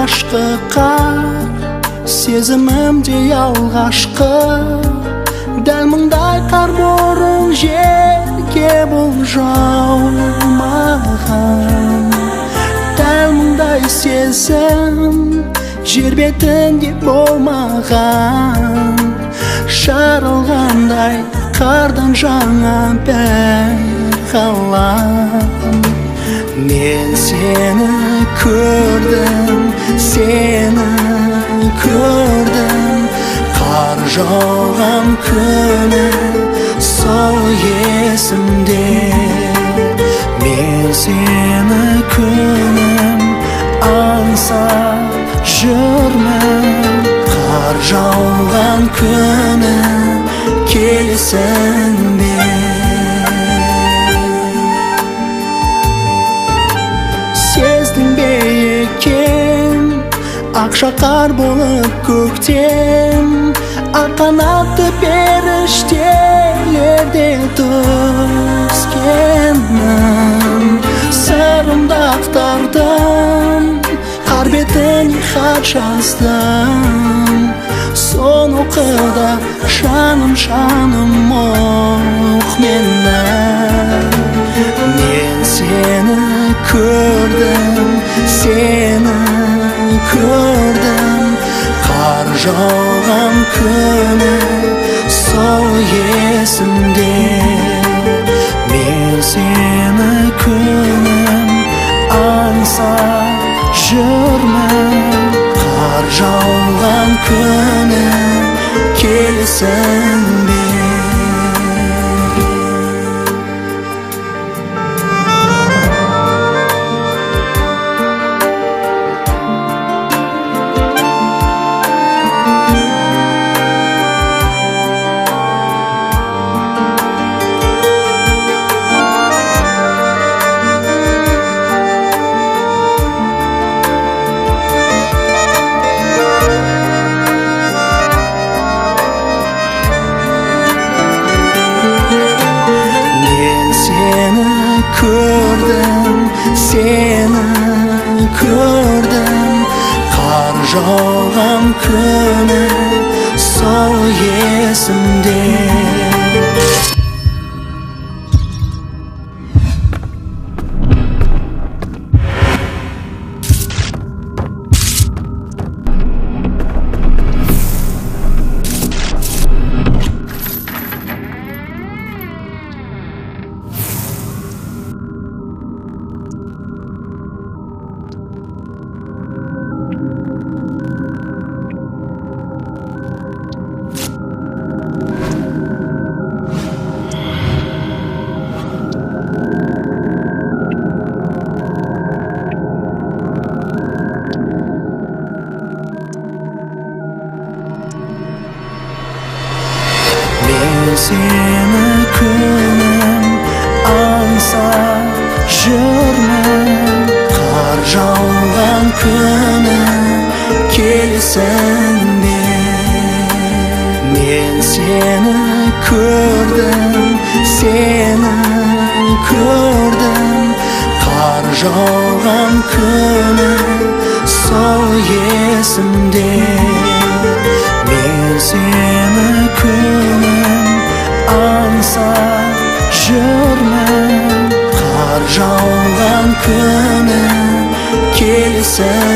alғашқы қар, сезімімде алғашқы. Дәл мұндай қар бұрын жерге бұл жаумаған. Дәл мұндай сезім жер бетінде болмаған. Жарылғандай қардан жаңа бір ғалам. Мен сені көрдім, сені көрдім. Қар жауған күні сол есімде. Мен сені күнім аңсап жүрмін. Қар жауған күні келесің бе? Сездің бе екен ақша қар болып көктем, ақ қанатты періштелерде түскенмін. Сырымды ақтардым, қар бетіне хат жаздым. Соны оқыда жаным оқ менің. Мен сені көрдім, сені көрдім. Қар жауған күні сол есімде. Мен сені күнім аңсап жүрмін. Қар жауған күні келесің бе? Көрдім, сені көрдім. Қар жауған күні сол есімде. Сені күнім аңсап жүрмін. Қар жауған күні келесің бе? Мен сені көрдім, сені көрдім. Қар жауған күні сол есімде. Мен сені күнім аңсап жүрмін. Қар жауған күні келесің